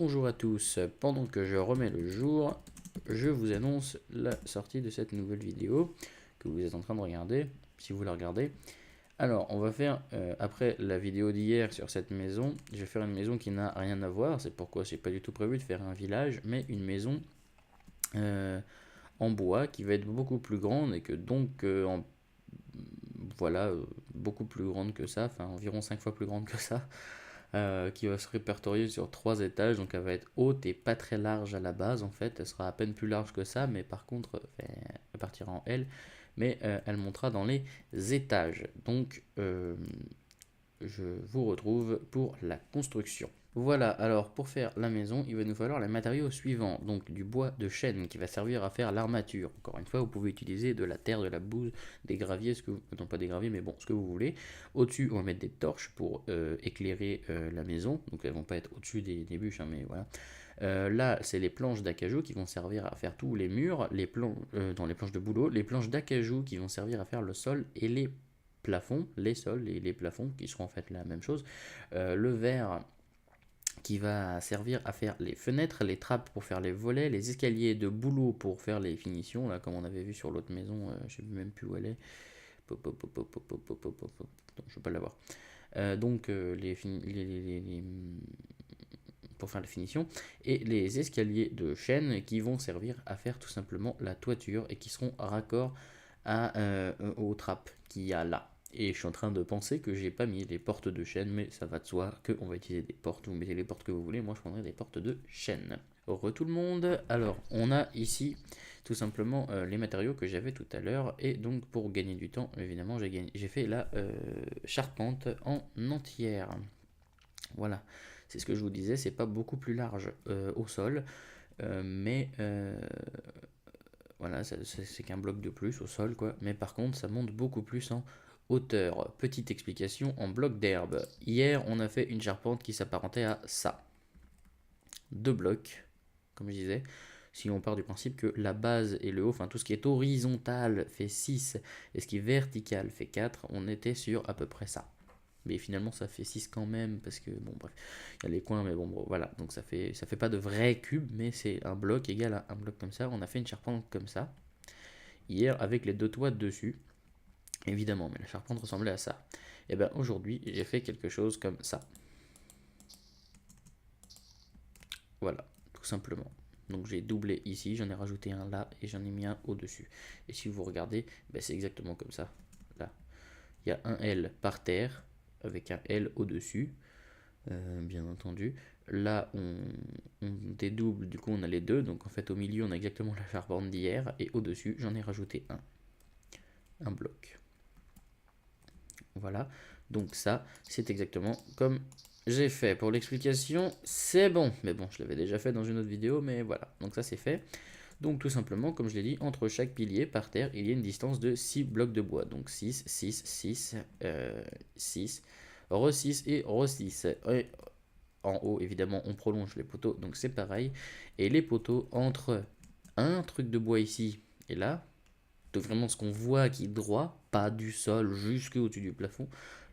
Bonjour à tous, pendant que je remets le jour, je vous annonce la sortie de cette nouvelle vidéo que vous êtes en train de regarder, si vous la regardez. Alors, on va faire, après la vidéo d'hier sur cette maison, je vais faire une maison qui n'a rien à voir, c'est pourquoi j'ai pas du tout prévu de faire un village, mais une maison euh, en bois qui va être beaucoup plus grande et que donc, voilà, beaucoup plus grande que ça, enfin environ 5 fois plus grande que ça. Qui va se répertorier sur 3 étages, donc elle va être haute et pas très large à la base en fait, elle sera à peine plus large que ça, mais par contre elle partira en L, mais elle montera dans les étages. Donc je vous retrouve pour la construction. Voilà, alors pour faire la maison, il va nous falloir les matériaux suivants. Donc du bois de chêne qui va servir à faire l'armature. Encore une fois, vous pouvez utiliser de la terre, de la bouse, des graviers, non pas des graviers, mais bon, ce que vous voulez. Au-dessus, on va mettre des torches pour éclairer la maison. Donc elles vont pas être au-dessus des bûches, hein, mais voilà. Là, c'est les planches d'acajou qui vont servir à faire tous les murs, dans les planches de boulot, les planches d'acajou qui vont servir à faire le sol et les plafonds, les sols et les plafonds qui seront en fait la même chose. Le verre qui va servir à faire les fenêtres, les trappes pour faire les volets, les escaliers de boulot pour faire les finitions, là comme on avait vu sur l'autre maison, je ne sais même plus où elle est. Non, je ne veux pas l'avoir. Donc pour faire la finition, et les escaliers de chêne qui vont servir à faire tout simplement la toiture et qui seront raccord aux trappes qu'il y a là. Et je suis en train de penser que j'ai pas mis les portes de chêne, mais ça va de soi qu'on va utiliser des portes. Vous mettez les portes que vous voulez, moi je prendrai des portes de chêne. Heureux tout le monde. Alors, on a ici tout simplement les matériaux que j'avais tout à l'heure. Et donc, pour gagner du temps, évidemment, j'ai fait la charpente en entière. Voilà, c'est ce que je vous disais, c'est pas beaucoup plus large au sol, mais voilà, c'est qu'un bloc de plus au sol, quoi. Mais par contre, ça monte beaucoup plus en hauteur. Petite explication en bloc d'herbe. Hier, on a fait une charpente qui s'apparentait à ça. 2 blocs, comme je disais. Si on part du principe que la base et le haut, enfin tout ce qui est horizontal fait 6 et ce qui est vertical fait 4, on était sur à peu près ça. Mais finalement ça fait 6 quand même, parce que bon bref, il y a les coins, mais bon voilà, donc ça fait pas de vrai cube, mais c'est un bloc égal à un bloc comme ça. On a fait une charpente comme ça, hier avec les 2 toits dessus, évidemment, mais la charpente ressemblait à ça. Et bien aujourd'hui j'ai fait quelque chose comme ça. Voilà, tout simplement. Donc j'ai doublé ici, j'en ai rajouté un là et j'en ai mis un au-dessus. Et si vous regardez, ben c'est exactement comme ça. Là, il y a un L par terre avec un L au-dessus, bien entendu. Là, on dédouble, du coup on a les deux. Donc en fait au milieu on a exactement la charpente d'hier. Et au-dessus j'en ai rajouté un bloc. Voilà, donc ça c'est exactement comme j'ai fait. Pour l'explication, c'est bon. Mais bon, je l'avais déjà fait dans une autre vidéo, mais voilà. Donc ça, c'est fait. Donc tout simplement, comme je l'ai dit, entre chaque pilier par terre, il y a une distance de 6 blocs de bois. Donc 6, 6, 6, 6, re-6 et re-6. Et en haut, évidemment, on prolonge les poteaux, donc c'est pareil. Et les poteaux entre un truc de bois ici et là, donc vraiment ce qu'on voit qui est droit, pas du sol jusqu'au-dessus du plafond.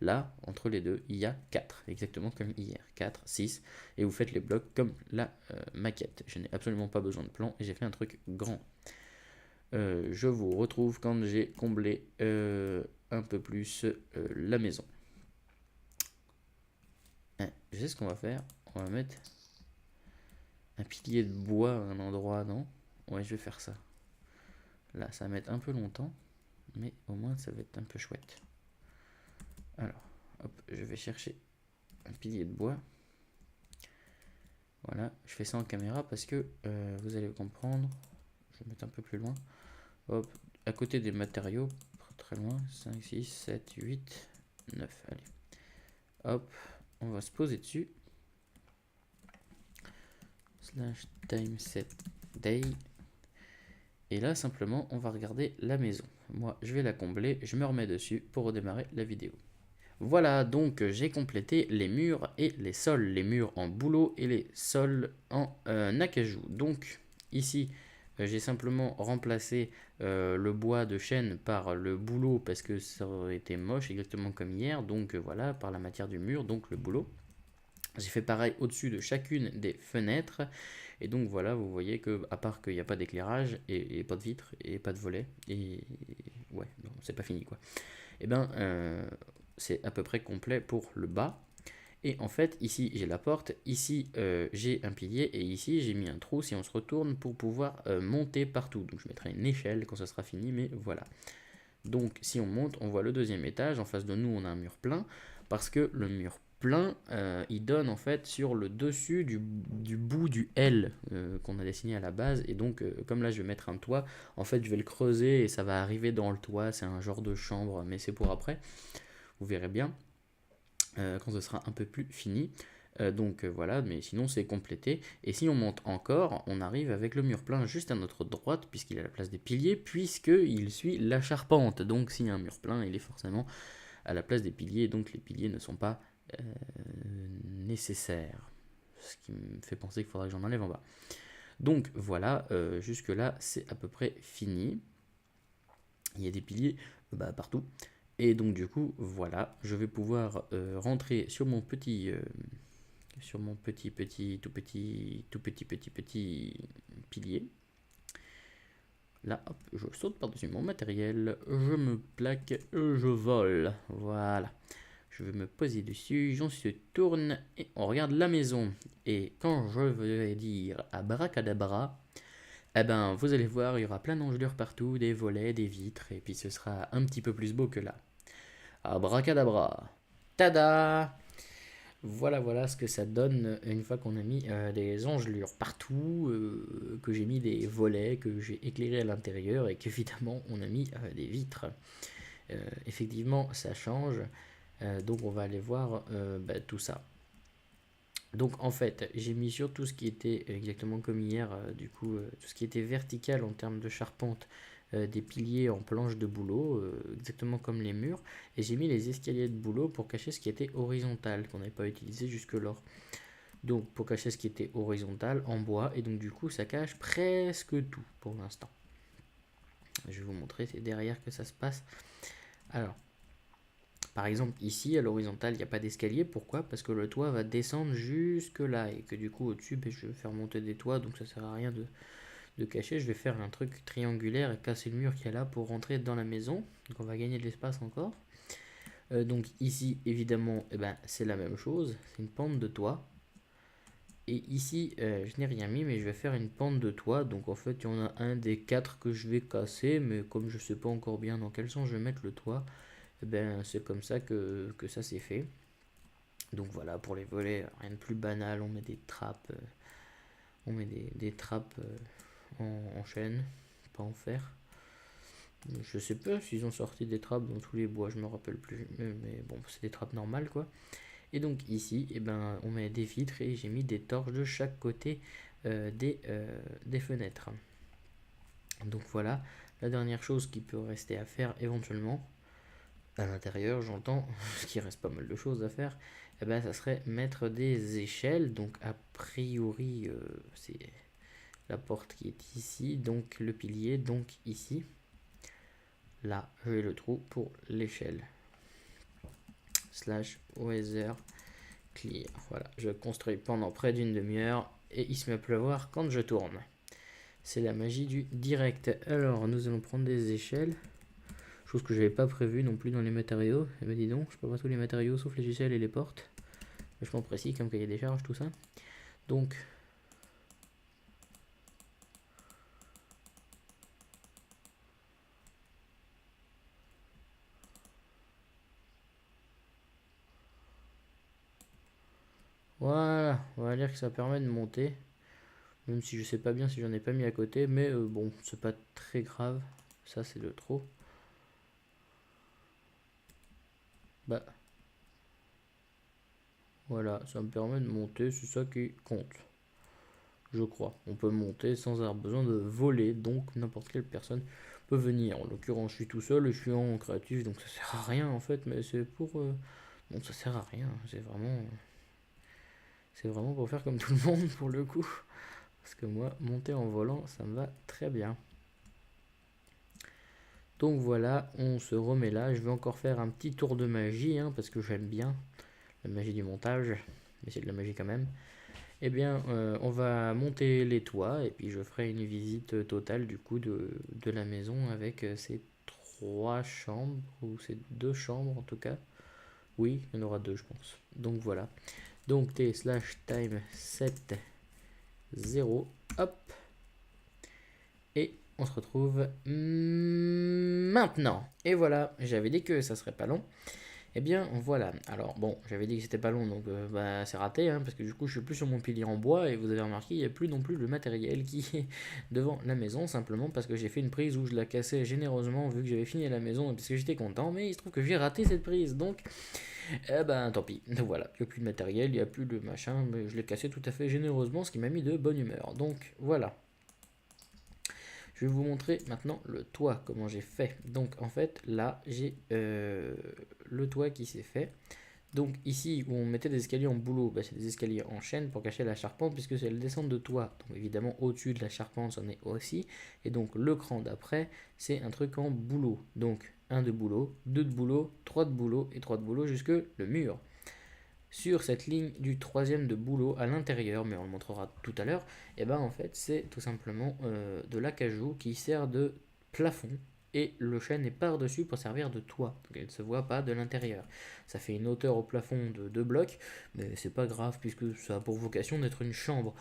Là, entre les deux, il y a 4, exactement comme hier. 4, 6, et vous faites les blocs comme la maquette. Je n'ai absolument pas besoin de plan et j'ai fait un truc grand. Je vous retrouve quand j'ai comblé un peu plus la maison. Je sais ce qu'on va faire. On va mettre un pilier de bois à un endroit, non? Ouais, je vais faire ça. Là, ça va mettre un peu longtemps, mais au moins ça va être un peu chouette. Alors, hop, je vais chercher un pilier de bois. Voilà, je fais ça en caméra parce que vous allez comprendre. Je vais mettre un peu plus loin. Hop, à côté des matériaux, très loin, 5, 6, 7, 8, 9. Allez. Hop, on va se poser dessus. Slash time set day. Et là, simplement, on va regarder la maison. Moi, je vais la combler, je me remets dessus pour redémarrer la vidéo. Voilà, donc j'ai complété les murs et les sols, les murs en bouleau et les sols en acajou. Donc ici, j'ai simplement remplacé le bois de chêne par le bouleau parce que ça aurait été moche, exactement comme hier. Donc voilà, par la matière du mur, donc le bouleau. J'ai fait pareil au-dessus de chacune des fenêtres. Et donc voilà, vous voyez que à part qu'il n'y a pas d'éclairage et pas de vitres et pas de volets, et ouais, non, c'est pas fini quoi. Et ben c'est à peu près complet pour le bas. Et en fait, ici j'ai la porte, ici j'ai un pilier et ici j'ai mis un trou si on se retourne pour pouvoir monter partout. Donc je mettrai une échelle quand ça sera fini, mais voilà. Donc si on monte, on voit le deuxième étage. En face de nous, on a un mur plein parce que le mur plein, il donne en fait sur le dessus du bout du L qu'on a dessiné à la base. Et donc, comme là, je vais mettre un toit, en fait, je vais le creuser et ça va arriver dans le toit. C'est un genre de chambre, mais c'est pour après. Vous verrez bien quand ce sera un peu plus fini. Donc voilà, mais sinon c'est complété. Et si on monte encore, on arrive avec le mur plein juste à notre droite, puisqu'il a la place des piliers, puisqu'il suit la charpente. Donc s'il y a un mur plein, il est forcément à la place des piliers, donc les piliers ne sont pas euh, nécessaires. Ce qui me fait penser qu'il faudra que j'en enlève en bas. Donc voilà, jusque là c'est à peu près fini. Il y a des piliers partout. Et donc du coup, voilà, je vais pouvoir rentrer sur mon petit pilier. Là, hop, je saute par-dessus mon matériel, je me plaque, je vole. Voilà. Je vais me poser dessus, j'en se tourne et on regarde la maison. Et quand je vais dire abracadabra, eh ben, vous allez voir, il y aura plein d'engelures partout, des volets, des vitres, et puis ce sera un petit peu plus beau que là. Abracadabra. Tada! Voilà, voilà ce que ça donne une fois qu'on a mis des engelures partout, que j'ai mis des volets, que j'ai éclairé à l'intérieur et qu'évidemment on a mis des vitres. Effectivement, ça change. Donc on va aller voir tout ça. Donc en fait, j'ai mis sur tout ce qui était exactement comme hier, tout ce qui était vertical en termes de charpente, des piliers en planche de bouleau, exactement comme les murs, et j'ai mis les escaliers de bouleau pour cacher ce qui était horizontal, qu'on n'avait pas utilisé jusque-là. Donc pour cacher ce qui était horizontal en bois, et donc du coup ça cache presque tout pour l'instant. Je vais vous montrer, c'est derrière que ça se passe. Alors, par exemple, ici, à l'horizontale, il n'y a pas d'escalier. Pourquoi? Parce que le toit va descendre jusque là. Et que du coup, au-dessus, je vais faire monter des toits. Donc ça sert à rien de cacher. Je vais faire un truc triangulaire et casser le mur qu'il y a là pour rentrer dans la maison. Donc on va gagner de l'espace encore. Donc ici, évidemment, c'est la même chose. C'est une pente de toit. Et ici, je n'ai rien mis, mais je vais faire une pente de toit. Donc en fait, il y en a un des quatre que je vais casser. Mais comme je ne sais pas encore bien dans quel sens je vais mettre le toit, c'est comme ça que ça s'est fait. Donc voilà, pour les volets, rien de plus banal, on met des trappes, des trappes en chaîne, pas en fer. Je sais pas s'ils ont sorti des trappes dans tous les bois, je me rappelle plus, mais bon, c'est des trappes normales quoi. Et donc ici, on met des vitres et j'ai mis des torches de chaque côté des fenêtres. Donc voilà, la dernière chose qui peut rester à faire éventuellement, à l'intérieur, j'entends, ce qui reste pas mal de choses à faire, ça serait mettre des échelles. Donc a priori, c'est la porte qui est ici, donc le pilier, donc ici. Là, j'ai le trou pour l'échelle. Slash weather clear. Voilà, je construis pendant près d'une demi-heure et il se met à pleuvoir quand je tourne. C'est la magie du direct. Alors, nous allons prendre des échelles. Chose que je n'avais pas prévue non plus dans les matériaux. Et dis donc, je peux pas tous les matériaux sauf les échelles et les portes. Vachement précis comme cahier des charges, tout ça. Donc, voilà, on va dire que ça permet de monter. Même si je sais pas bien si j'en ai pas mis à côté, mais bon, c'est pas très grave. Ça, c'est de trop. Bah, voilà, ça me permet de monter, c'est ça qui compte. Je crois. On peut monter sans avoir besoin de voler, donc n'importe quelle personne peut venir. En l'occurrence, je suis tout seul et je suis en créatif, donc ça sert à rien en fait, mais c'est pour. Bon, ça sert à rien, c'est vraiment pour faire comme tout le monde pour le coup. Parce que moi, monter en volant, ça me va très bien. Donc voilà, on se remet là. Je vais encore faire un petit tour de magie, hein, parce que j'aime bien la magie du montage. mais c'est de la magie quand même. Eh bien, on va monter les toits et puis je ferai une visite totale du coup de la maison avec ces 3 chambres ou ces 2 chambres en tout cas. Oui, il y en aura 2 je pense. Donc voilà. Donc t/time 7 0 hop et on se retrouve maintenant. Et voilà, j'avais dit que ça serait pas long. Eh bien voilà, alors bon, j'avais dit que c'était pas long, donc bah, c'est raté, hein, parce que du coup je suis plus sur mon pilier en bois, et vous avez remarqué, il n'y a plus non plus le matériel qui est devant la maison, simplement parce que j'ai fait une prise où je la cassais généreusement, vu que j'avais fini la maison, parce que j'étais content, mais il se trouve que j'ai raté cette prise, donc, eh ben tant pis, donc voilà, il n'y a plus de matériel, il n'y a plus de machin, mais je l'ai cassé tout à fait généreusement, ce qui m'a mis de bonne humeur, donc voilà. Je vais vous montrer maintenant le toit, comment j'ai fait. Donc en fait, là, j'ai le toit qui s'est fait. Donc ici, où on mettait des escaliers en bouleau, bah, c'est des escaliers en chaîne pour cacher la charpente, puisque c'est le descente de toit. Donc évidemment, au-dessus de la charpente, c'en est aussi. Et donc le cran d'après, c'est un truc en bouleau. Donc un de bouleau, deux de bouleau, trois de bouleau et trois de bouleau jusque le mur. Sur cette ligne du troisième de bouleau à l'intérieur, mais on le montrera tout à l'heure, et ben en fait c'est tout simplement de l'acajou qui sert de plafond et le chêne est par-dessus pour servir de toit, donc elle ne se voit pas de l'intérieur. Ça fait une hauteur au plafond de 2 blocs, mais c'est pas grave puisque ça a pour vocation d'être une chambre.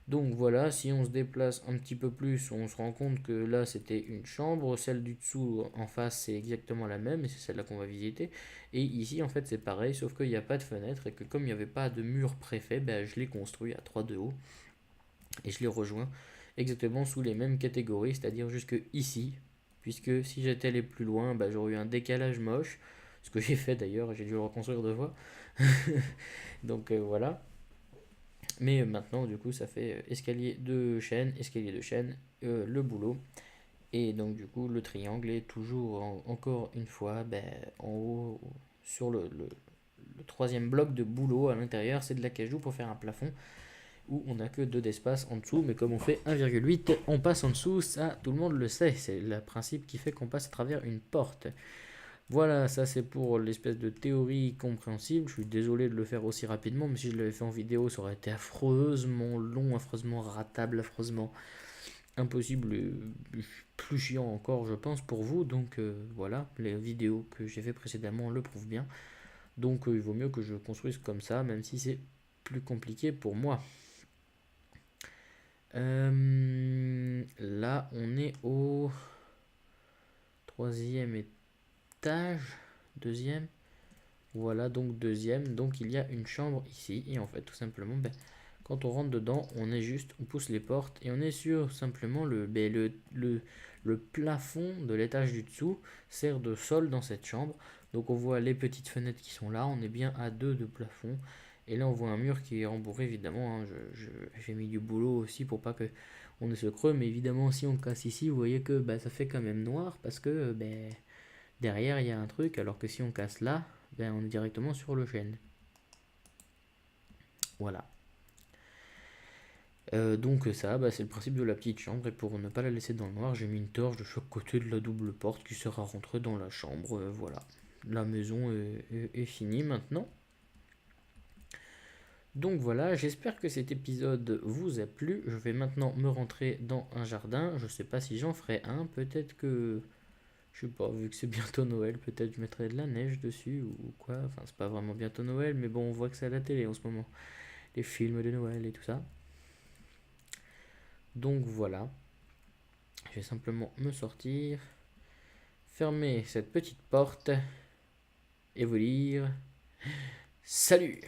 Donc voilà, si on se déplace un petit peu plus, on se rend compte que là c'était une chambre, celle du dessous en face c'est exactement la même et c'est celle-là qu'on va visiter. Et ici en fait c'est pareil, sauf qu'il n'y a pas de fenêtre et que comme il n'y avait pas de mur préfet, ben, je l'ai construit à 3 de haut et je l'ai rejoint exactement sous les mêmes catégories, c'est-à-dire jusque ici, puisque si j'étais allé plus loin, ben, j'aurais eu un décalage moche, ce que j'ai fait d'ailleurs, j'ai dû le reconstruire 2 fois. Donc voilà. Mais maintenant, du coup, ça fait escalier de chaîne, le boulot. Et donc, du coup, le triangle est toujours, encore une fois, ben, en haut, sur le troisième bloc de boulot à l'intérieur, c'est de l'acajou pour faire un plafond où on n'a que 2 d'espace en dessous. Mais comme on fait 1,8, on passe en dessous, ça, tout le monde le sait. C'est le principe qui fait qu'on passe à travers une porte. Voilà, ça c'est pour l'espèce de théorie compréhensible. Je suis désolé de le faire aussi rapidement, mais si je l'avais fait en vidéo, ça aurait été affreusement long, affreusement ratable, affreusement impossible, et plus chiant encore, je pense, pour vous. Donc voilà, les vidéos que j'ai fait précédemment le prouvent bien. Donc il vaut mieux que je construise comme ça, même si c'est plus compliqué pour moi. Là, on est au troisième étage, deuxième. Voilà, donc deuxième. Donc il y a une chambre ici. Et en fait, tout simplement, ben, quand on rentre dedans, on pousse les portes et on est sur simplement le plafond de l'étage du dessous sert de sol dans cette chambre. Donc on voit les petites fenêtres qui sont là. On est bien à 2 de plafond. Et là, on voit un mur qui est rembourré, évidemment, hein. J'ai mis du boulot aussi pour pas que on ait ce creux. Mais évidemment, si on casse ici, vous voyez que bah, ça fait quand même noir parce que ben, derrière, il y a un truc. Alors que si on casse là, ben, on est directement sur le chêne. Voilà. Donc ça, bah, c'est le principe de la petite chambre. Et pour ne pas la laisser dans le noir, j'ai mis une torche de chaque côté de la double porte qui sera rentrée dans la chambre. Voilà. La maison est finie maintenant. Donc voilà, j'espère que cet épisode vous a plu. Je vais maintenant me rentrer dans un jardin. Je sais pas si j'en ferai un. Peut-être que, je sais pas, vu que c'est bientôt Noël, peut-être je mettrai de la neige dessus ou quoi. Enfin, c'est pas vraiment bientôt Noël, mais bon, on voit que c'est à la télé en ce moment. Les films de Noël et tout ça. Donc voilà. Je vais simplement me sortir, fermer cette petite porte et vous dire salut!